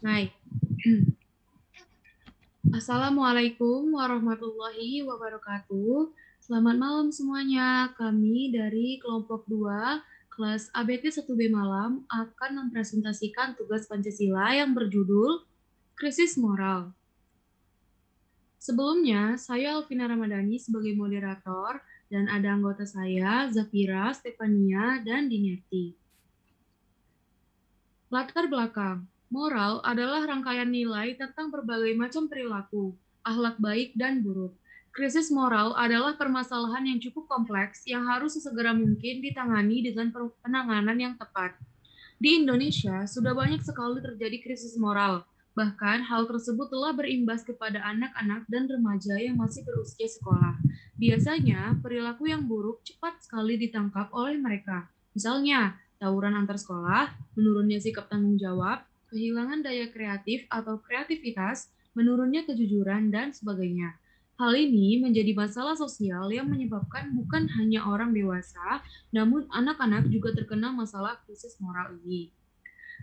Baik. Assalamualaikum warahmatullahi wabarakatuh. Selamat malam semuanya. Kami dari kelompok 2 kelas ABT 1B Malam akan mempresentasikan tugas Pancasila yang berjudul Krisis Moral. Sebelumnya, saya Alvina Ramadhani sebagai moderator dan ada anggota saya, Zafira, Stefania, dan Diniati. Latar belakang. Moral adalah rangkaian nilai tentang berbagai macam perilaku, akhlak baik dan buruk. Krisis moral adalah permasalahan yang cukup kompleks yang harus sesegera mungkin ditangani dengan penanganan yang tepat. Di Indonesia, sudah banyak sekali terjadi krisis moral. Bahkan, hal tersebut telah berimbas kepada anak-anak dan remaja yang masih berusia sekolah. Biasanya, perilaku yang buruk cepat sekali ditangkap oleh mereka. Misalnya, tawuran antar sekolah, menurunnya sikap tanggung jawab, kehilangan daya kreatif atau kreativitas, menurunnya kejujuran, dan sebagainya. Hal ini menjadi masalah sosial yang menyebabkan bukan hanya orang dewasa, namun anak-anak juga terkena masalah krisis moral ini.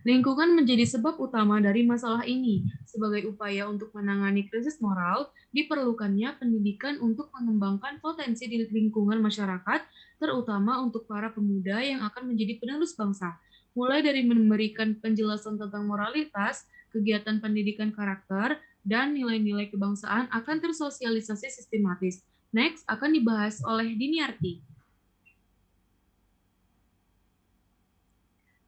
Lingkungan menjadi sebab utama dari masalah ini. Sebagai upaya untuk menangani krisis moral, diperlukannya pendidikan untuk mengembangkan potensi di lingkungan masyarakat, terutama untuk para pemuda yang akan menjadi penerus bangsa. Mulai dari memberikan penjelasan tentang moralitas, kegiatan pendidikan karakter, dan nilai-nilai kebangsaan akan tersosialisasi sistematis. Next akan dibahas oleh Diniarti.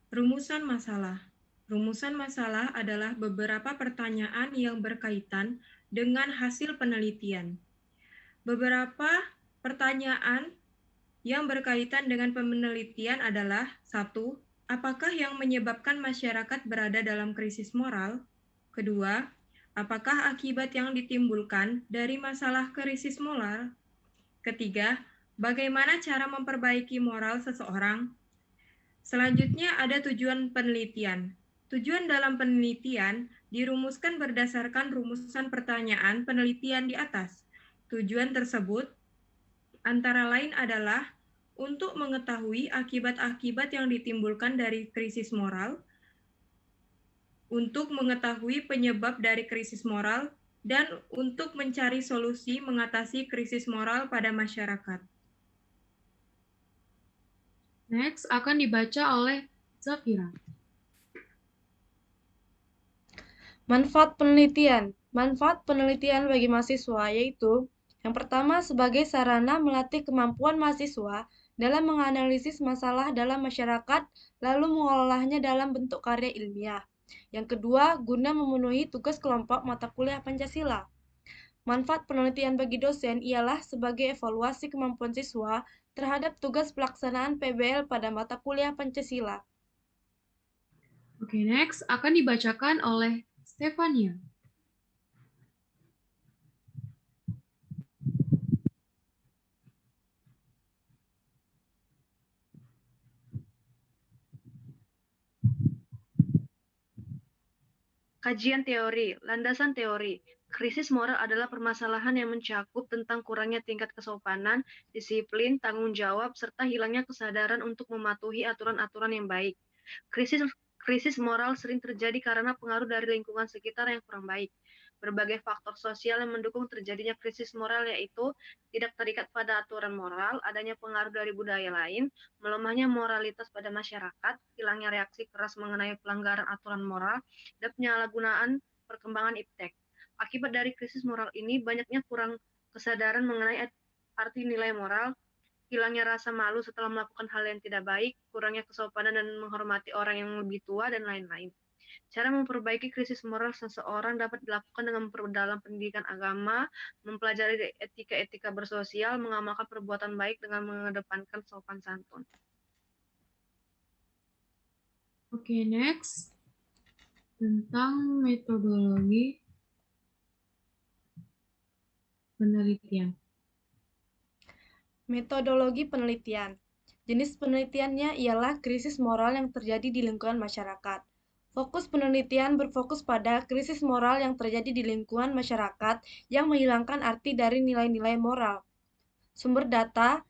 Rumusan masalah. Rumusan masalah adalah beberapa pertanyaan yang berkaitan dengan hasil penelitian. Beberapa pertanyaan yang berkaitan dengan penelitian adalah: 1. Apakah yang menyebabkan masyarakat berada dalam krisis moral? Kedua, apakah akibat yang ditimbulkan dari masalah krisis moral? Ketiga, bagaimana cara memperbaiki moral seseorang? Selanjutnya ada tujuan penelitian. Tujuan dalam penelitian dirumuskan berdasarkan rumusan pertanyaan penelitian di atas. Tujuan tersebut antara lain adalah untuk mengetahui akibat-akibat yang ditimbulkan dari krisis moral, untuk mengetahui penyebab dari krisis moral, dan untuk mencari solusi mengatasi krisis moral pada masyarakat. Next akan dibaca oleh Zafira. Manfaat penelitian. Manfaat penelitian bagi mahasiswa yaitu yang pertama sebagai sarana melatih kemampuan mahasiswa dalam menganalisis masalah dalam masyarakat lalu mengolahnya dalam bentuk karya ilmiah. Yang kedua, guna memenuhi tugas kelompok mata kuliah Pancasila. Manfaat penelitian bagi dosen ialah sebagai evaluasi kemampuan siswa terhadap tugas pelaksanaan PBL pada mata kuliah Pancasila. Oke, next akan dibacakan oleh Stefania. Kajian teori, landasan teori. Krisis moral adalah permasalahan yang mencakup tentang kurangnya tingkat kesopanan, disiplin, tanggung jawab, serta hilangnya kesadaran untuk mematuhi aturan-aturan yang baik. Krisis moral sering terjadi karena pengaruh dari lingkungan sekitar yang kurang baik. Berbagai faktor sosial yang mendukung terjadinya krisis moral yaitu tidak terikat pada aturan moral, adanya pengaruh dari budaya lain, melemahnya moralitas pada masyarakat, hilangnya reaksi keras mengenai pelanggaran aturan moral, dan penyalahgunaan perkembangan iptek. Akibat dari krisis moral ini, banyaknya kurang kesadaran mengenai arti nilai moral, hilangnya rasa malu setelah melakukan hal yang tidak baik, kurangnya kesopanan dan menghormati orang yang lebih tua, dan lain-lain. Cara memperbaiki krisis moral seseorang dapat dilakukan dengan memperdalam pendidikan agama, mempelajari etika-etika bersosial, mengamalkan perbuatan baik dengan mengedepankan sopan santun. Oke, next. Tentang metodologi penelitian. Metodologi penelitian. Jenis penelitiannya ialah krisis moral yang terjadi di lingkungan masyarakat. Fokus penelitian berfokus pada krisis moral yang terjadi di lingkungan masyarakat yang menghilangkan arti dari nilai-nilai moral. Sumber data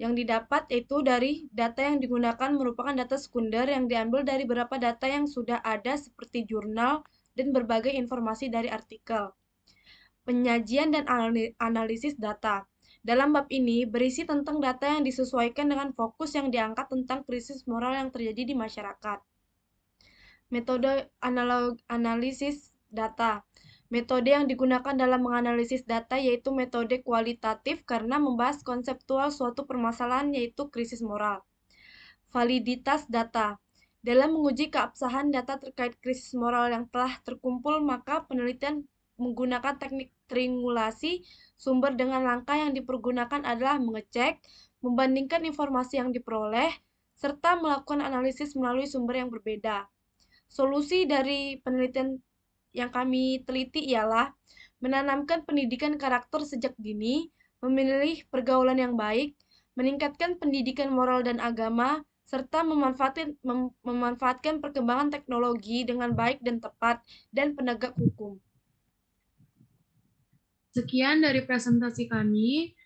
yang didapat yaitu dari data yang digunakan merupakan data sekunder yang diambil dari beberapa data yang sudah ada seperti jurnal dan berbagai informasi dari artikel. Penyajian dan analisis data. Dalam bab ini berisi tentang data yang disesuaikan dengan fokus yang diangkat tentang krisis moral yang terjadi di masyarakat. Metode analisis data. Metode yang digunakan dalam menganalisis data yaitu metode kualitatif karena membahas konseptual suatu permasalahan yaitu krisis moral. Validitas data. Dalam menguji keabsahan data terkait krisis moral yang telah terkumpul, maka penelitian menggunakan teknik triangulasi sumber dengan langkah yang dipergunakan adalah mengecek, membandingkan informasi yang diperoleh, serta melakukan analisis melalui sumber yang berbeda. Solusi dari penelitian yang kami teliti ialah menanamkan pendidikan karakter sejak dini, memilih pergaulan yang baik, meningkatkan pendidikan moral dan agama, serta memanfaatkan perkembangan teknologi dengan baik dan tepat, dan penegak hukum. Sekian dari presentasi kami.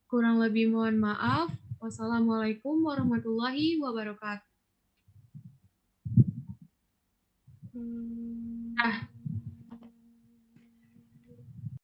Kurang lebih mohon maaf. Wassalamualaikum warahmatullahi wabarakatuh. Nah,